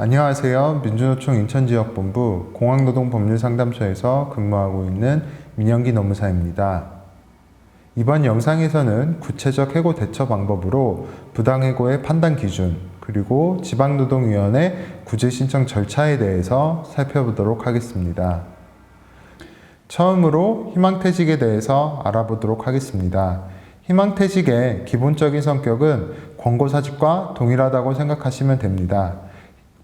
안녕하세요. 민주노총 인천지역본부 공학노동법률상담소에서 근무하고 있는 민영기 노무사입니다. 이번 영상에서는 구체적 해고 대처 방법으로 부당해고의 판단 기준, 그리고 지방노동위원회 구제 신청 절차에 대해서 살펴보도록 하겠습니다. 처음으로 희망퇴직에 대해서 알아보도록 하겠습니다. 희망퇴직의 기본적인 성격은 권고사직과 동일하다고 생각하시면 됩니다.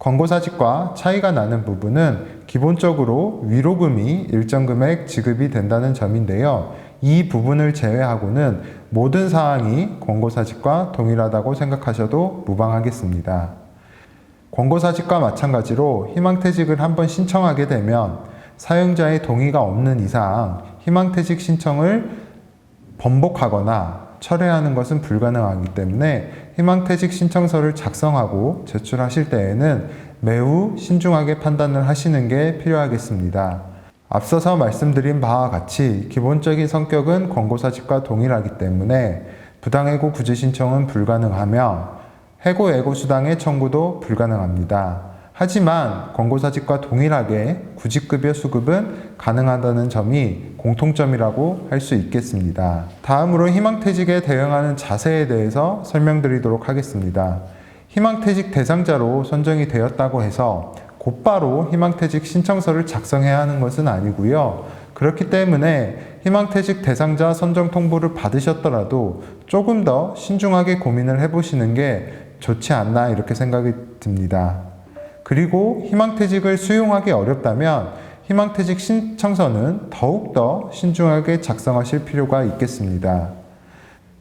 권고사직과 차이가 나는 부분은 기본적으로 위로금이 일정 금액 지급이 된다는 점인데요. 이 부분을 제외하고는 모든 사항이 권고사직과 동일하다고 생각하셔도 무방하겠습니다. 권고사직과 마찬가지로 희망퇴직을 한번 신청하게 되면 사용자의 동의가 없는 이상 희망퇴직 신청을 번복하거나 철회하는 것은 불가능하기 때문에 희망퇴직 신청서를 작성하고 제출하실 때에는 매우 신중하게 판단을 하시는 게 필요하겠습니다. 앞서서 말씀드린 바와 같이 기본적인 성격은 권고사직과 동일하기 때문에 부당해고 구제 신청은 불가능하며 해고 예고 수당의 청구도 불가능합니다. 하지만 권고사직과 동일하게 구직급여 수급은 가능하다는 점이 공통점이라고 할 수 있겠습니다. 다음으로 희망퇴직에 대응하는 자세에 대해서 설명드리도록 하겠습니다. 희망퇴직 대상자로 선정이 되었다고 해서 곧바로 희망퇴직 신청서를 작성해야 하는 것은 아니고요. 그렇기 때문에 희망퇴직 대상자 선정 통보를 받으셨더라도 조금 더 신중하게 고민을 해보시는 게 좋지 않나 이렇게 생각이 듭니다. 그리고 희망퇴직을 수용하기 어렵다면 희망퇴직 신청서는 더욱더 신중하게 작성하실 필요가 있겠습니다.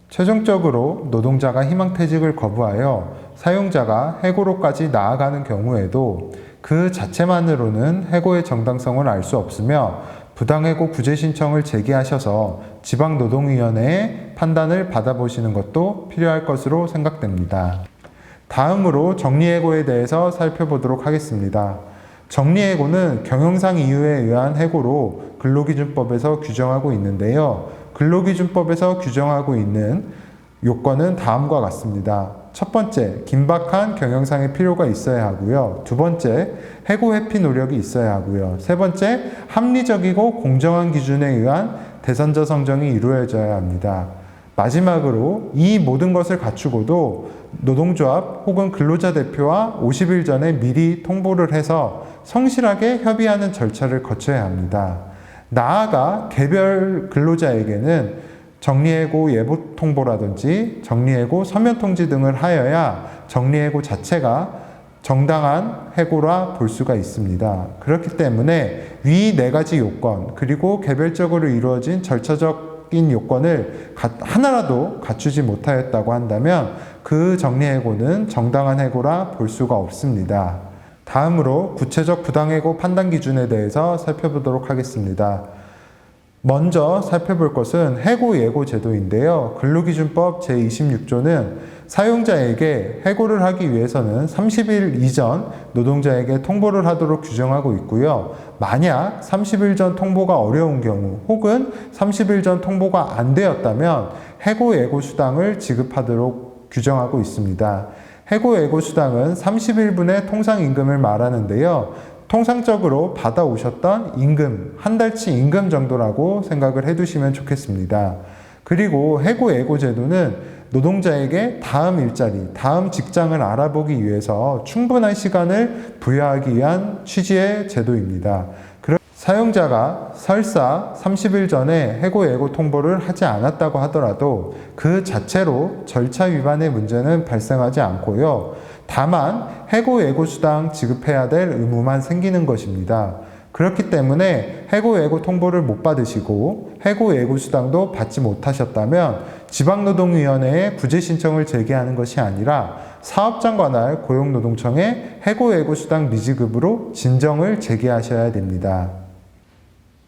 최종적으로 노동자가 희망퇴직을 거부하여 사용자가 해고로까지 나아가는 경우에도 그 자체만으로는 해고의 정당성을 알 수 없으며 부당해고 구제 신청을 제기하셔서 지방노동위원회의 판단을 받아보시는 것도 필요할 것으로 생각됩니다. 다음으로 정리해고에 대해서 살펴보도록 하겠습니다. 정리해고는 경영상 이유에 의한 해고로 근로기준법에서 규정하고 있는데요. 근로기준법에서 규정하고 있는 요건은 다음과 같습니다. 첫 번째, 긴박한 경영상의 필요가 있어야 하고요. 두 번째, 해고 회피 노력이 있어야 하고요. 세 번째, 합리적이고 공정한 기준에 의한 대선자 선정이 이루어져야 합니다. 마지막으로 이 모든 것을 갖추고도 노동조합 혹은 근로자 대표와 50일 전에 미리 통보를 해서 성실하게 협의하는 절차를 거쳐야 합니다. 나아가 개별 근로자에게는 정리해고 예보 통보라든지 정리해고 서면 통지 등을 하여야 정리해고 자체가 정당한 해고라 볼 수가 있습니다. 그렇기 때문에 위 네 가지 요건 그리고 개별적으로 이루어진 절차적인 요건을 하나라도 갖추지 못하였다고 한다면 그 정리해고는 정당한 해고라 볼 수가 없습니다. 다음으로 구체적 부당해고 판단 기준에 대해서 살펴보도록 하겠습니다. 먼저 살펴볼 것은 해고 예고 제도인데요. 근로기준법 제26조는 사용자에게 해고를 하기 위해서는 30일 이전 노동자에게 통보를 하도록 규정하고 있고요. 만약 30일 전 통보가 어려운 경우 혹은 30일 전 통보가 안 되었다면 해고 예고 수당을 지급하도록 규정하고 있습니다. 해고 예고 수당은 30일분의 통상임금을 말하는데요. 통상적으로 받아오셨던 임금, 한 달치 임금 정도라고 생각을 해두시면 좋겠습니다. 그리고 해고 예고 제도는 노동자에게 다음 일자리, 다음 직장을 알아보기 위해서 충분한 시간을 부여하기 위한 취지의 제도입니다. 사용자가 설사 30일 전에 해고 예고 통보를 하지 않았다고 하더라도 그 자체로 절차 위반의 문제는 발생하지 않고요. 다만 해고 예고 수당 지급해야 될 의무만 생기는 것입니다. 그렇기 때문에 해고 예고 통보를 못 받으시고 해고 예고 수당도 받지 못하셨다면 지방노동위원회에 구제 신청을 제기하는 것이 아니라 사업장 관할 고용노동청에 해고 예고 수당 미지급으로 진정을 제기하셔야 됩니다.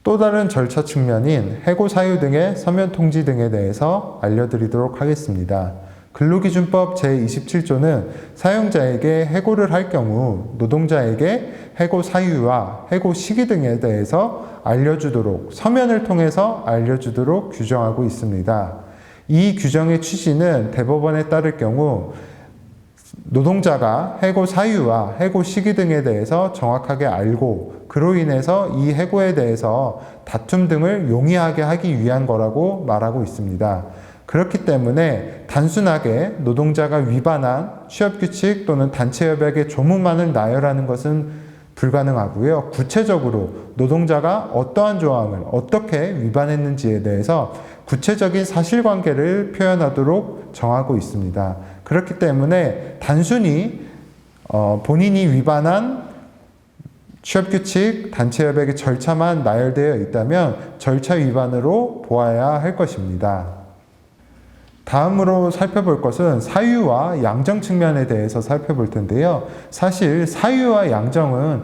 또 다른 절차 측면인 해고 사유 등의 서면 통지 등에 대해서 알려드리도록 하겠습니다. 근로기준법 제27조는 사용자에게 해고를 할 경우 노동자에게 해고 사유와 해고 시기 등에 대해서 알려주도록 서면을 통해서 알려주도록 규정하고 있습니다. 이 규정의 취지는 대법원에 따를 경우 노동자가 해고 사유와 해고 시기 등에 대해서 정확하게 알고 그로 인해서 이 해고에 대해서 다툼 등을 용이하게 하기 위한 거라고 말하고 있습니다. 그렇기 때문에 단순하게 노동자가 위반한 취업규칙 또는 단체협약의 조문만을 나열하는 것은 불가능하고요. 구체적으로 노동자가 어떠한 조항을 어떻게 위반했는지에 대해서 구체적인 사실관계를 표현하도록 정하고 있습니다. 그렇기 때문에 단순히 본인이 위반한 취업규칙, 단체협약의 절차만 나열되어 있다면 절차 위반으로 보아야 할 것입니다. 다음으로 살펴볼 것은 사유와 양정 측면에 대해서 살펴볼 텐데요. 사실 사유와 양정은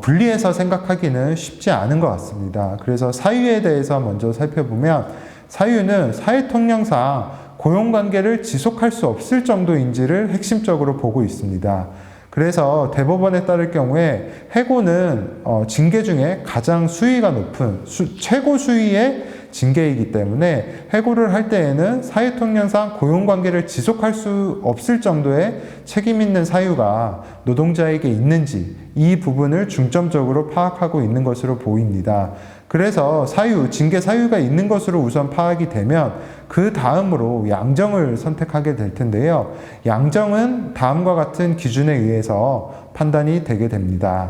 분리해서 생각하기는 쉽지 않은 것 같습니다. 그래서 사유에 대해서 먼저 살펴보면 사유는 사회 통념상 고용관계를 지속할 수 없을 정도인지를 핵심적으로 보고 있습니다. 그래서 대법원에 따를 경우에 해고는 징계 중에 가장 수위가 높은 최고 수위의 징계이기 때문에 해고를 할 때에는 사회통념상 고용관계를 지속할 수 없을 정도의 책임 있는 사유가 노동자에게 있는지 이 부분을 중점적으로 파악하고 있는 것으로 보입니다. 그래서 징계 사유가 있는 것으로 우선 파악이 되면 그 다음으로 양정을 선택하게 될 텐데요. 양정은 다음과 같은 기준에 의해서 판단이 되게 됩니다.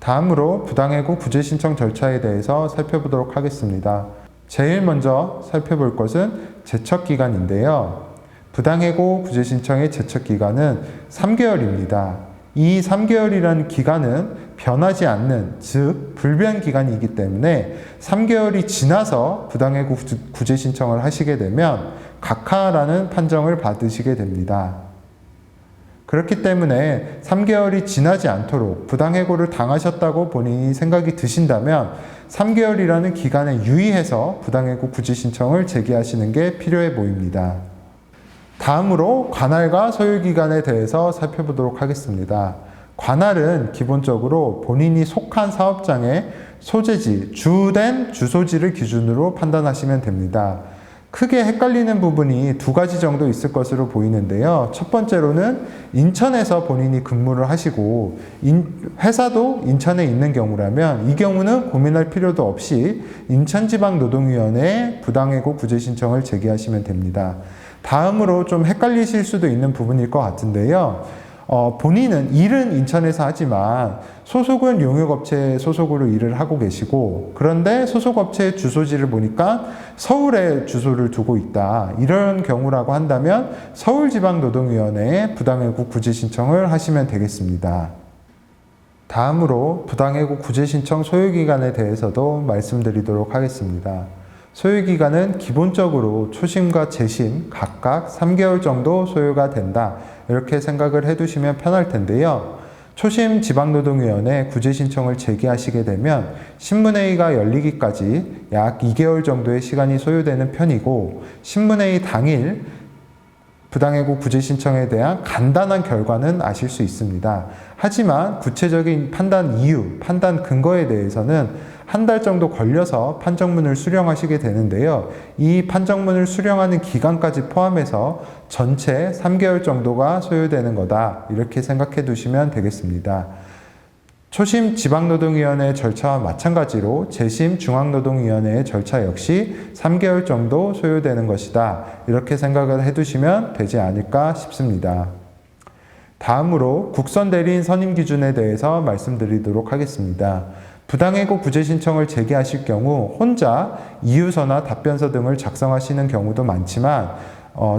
다음으로 부당해고 구제 신청 절차에 대해서 살펴보도록 하겠습니다. 제일 먼저 살펴볼 것은 제척기간인데요. 부당해고 구제 신청의 제척기간은 3개월입니다. 이 3개월이라는 기간은 변하지 않는, 즉 불변 기간이기 때문에 3개월이 지나서 부당해고 구제 신청을 하시게 되면 각하라는 판정을 받으시게 됩니다. 그렇기 때문에 3개월이 지나지 않도록 부당해고를 당하셨다고 본인이 생각이 드신다면 3개월이라는 기간에 유의해서 부당해고 구제 신청을 제기하시는 게 필요해 보입니다. 다음으로 관할과 소유기간에 대해서 살펴보도록 하겠습니다. 관할은 기본적으로 본인이 속한 사업장의 소재지, 주된 주소지를 기준으로 판단하시면 됩니다. 크게 헷갈리는 부분이 두 가지 정도 있을 것으로 보이는데요. 첫 번째로는 인천에서 본인이 근무를 하시고 회사도 인천에 있는 경우라면 이 경우는 고민할 필요도 없이 인천지방노동위원회에 부당해고 구제 신청을 제기하시면 됩니다. 다음으로 좀 헷갈리실 수도 있는 부분일 것 같은데요. 본인은 일은 인천에서 하지만 소속은 용역업체 소속으로 일을 하고 계시고 그런데 소속업체의 주소지를 보니까 서울에 주소를 두고 있다. 이런 경우라고 한다면 서울지방노동위원회에 부당해고 구제 신청을 하시면 되겠습니다. 다음으로 부당해고 구제 신청 소요기간에 대해서도 말씀드리도록 하겠습니다. 소요기간은 기본적으로 초심과 재심 각각 3개월 정도 소요가 된다. 이렇게 생각을 해두시면 편할 텐데요. 초심 지방노동위원회 구제 신청을 제기하시게 되면 신문회의가 열리기까지 약 2개월 정도의 시간이 소요되는 편이고 신문회의 당일 부당해고 구제 신청에 대한 간단한 결과는 아실 수 있습니다. 하지만 구체적인 판단 이유, 판단 근거에 대해서는 한 달 정도 걸려서 판정문을 수령하시게 되는데요. 이 판정문을 수령하는 기간까지 포함해서 전체 3개월 정도가 소요되는 거다. 이렇게 생각해 두시면 되겠습니다. 초심 지방노동위원회 절차와 마찬가지로 재심 중앙노동위원회의 절차 역시 3개월 정도 소요되는 것이다. 이렇게 생각을 해두시면 되지 않을까 싶습니다. 다음으로 국선 대리인 선임 기준에 대해서 말씀드리도록 하겠습니다. 부당해고 구제 신청을 제기하실 경우 혼자 이유서나 답변서 등을 작성하시는 경우도 많지만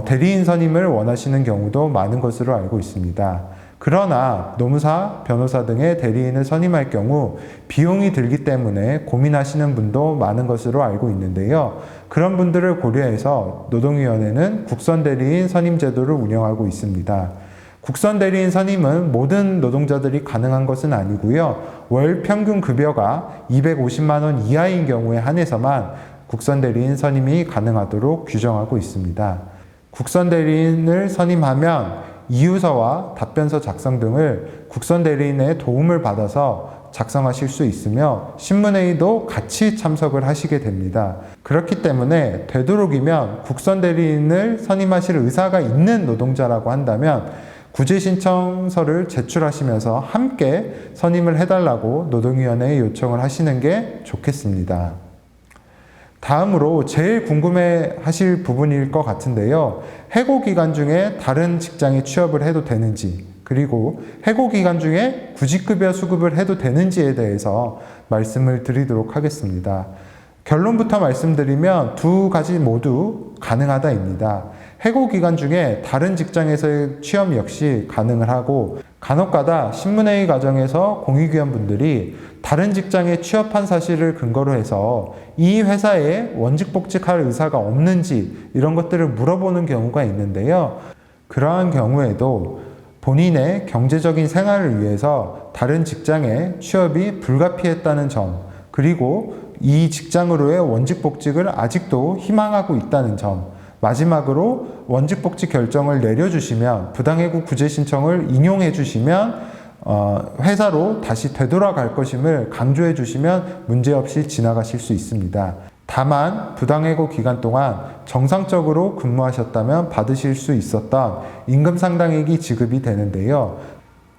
대리인 선임을 원하시는 경우도 많은 것으로 알고 있습니다. 그러나 노무사, 변호사 등의 대리인을 선임할 경우 비용이 들기 때문에 고민하시는 분도 많은 것으로 알고 있는데요. 그런 분들을 고려해서 노동위원회는 국선 대리인 선임 제도를 운영하고 있습니다. 국선 대리인 선임은 모든 노동자들이 가능한 것은 아니고요. 월 평균 급여가 250만 원 이하인 경우에 한해서만 국선 대리인 선임이 가능하도록 규정하고 있습니다. 국선 대리인을 선임하면 이유서와 답변서 작성 등을 국선 대리인의 도움을 받아서 작성하실 수 있으며 신문회의도 같이 참석을 하시게 됩니다. 그렇기 때문에 되도록이면 국선 대리인을 선임하실 의사가 있는 노동자라고 한다면 구제 신청서를 제출하시면서 함께 선임을 해달라고 노동위원회에 요청을 하시는 게 좋겠습니다. 다음으로 제일 궁금해 하실 부분일 것 같은데요. 해고 기간 중에 다른 직장에 취업을 해도 되는지, 그리고 해고 기간 중에 구직급여 수급을 해도 되는지에 대해서 말씀을 드리도록 하겠습니다. 결론부터 말씀드리면 두 가지 모두 가능하다입니다. 해고 기간 중에 다른 직장에서의 취업 역시 가능을 하고, 간혹가다 신문회의 과정에서 공익위원분들이 다른 직장에 취업한 사실을 근거로 해서 이 회사에 원직 복직할 의사가 없는지 이런 것들을 물어보는 경우가 있는데요. 그러한 경우에도 본인의 경제적인 생활을 위해서 다른 직장에 취업이 불가피했다는 점, 그리고 이 직장으로의 원직 복직을 아직도 희망하고 있다는 점, 마지막으로 원직 복직 결정을 내려주시면, 부당해고 구제 신청을 인용해 주시면 회사로 다시 되돌아갈 것임을 강조해 주시면 문제없이 지나가실 수 있습니다. 다만 부당해고 기간 동안 정상적으로 근무하셨다면 받으실 수 있었던 임금 상당액이 지급이 되는데요.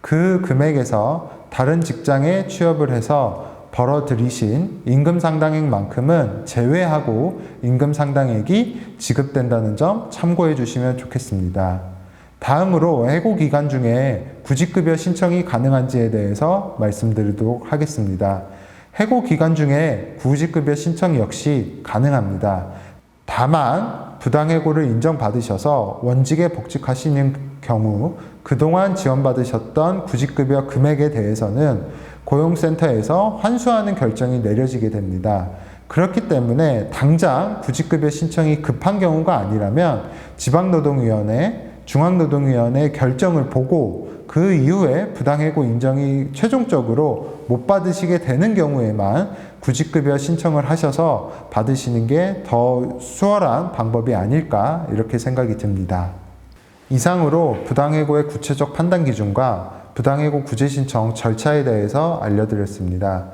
그 금액에서 다른 직장에 취업을 해서 벌어들이신 임금 상당액만큼은 제외하고 임금 상당액이 지급된다는 점 참고해 주시면 좋겠습니다. 다음으로 해고 기간 중에 구직급여 신청이 가능한지에 대해서 말씀드리도록 하겠습니다. 해고 기간 중에 구직급여 신청 역시 가능합니다. 다만 부당해고를 인정받으셔서 원직에 복직하시는 경우 그동안 지원받으셨던 구직급여 금액에 대해서는 고용센터에서 환수하는 결정이 내려지게 됩니다. 그렇기 때문에 당장 구직급여 신청이 급한 경우가 아니라면 지방노동위원회, 중앙노동위원회 결정을 보고 그 이후에 부당해고 인정이 최종적으로 못 받으시게 되는 경우에만 구직급여 신청을 하셔서 받으시는 게 더 수월한 방법이 아닐까 이렇게 생각이 듭니다. 이상으로 부당해고의 구체적 판단 기준과 부당해고 구제 신청 절차에 대해서 알려드렸습니다.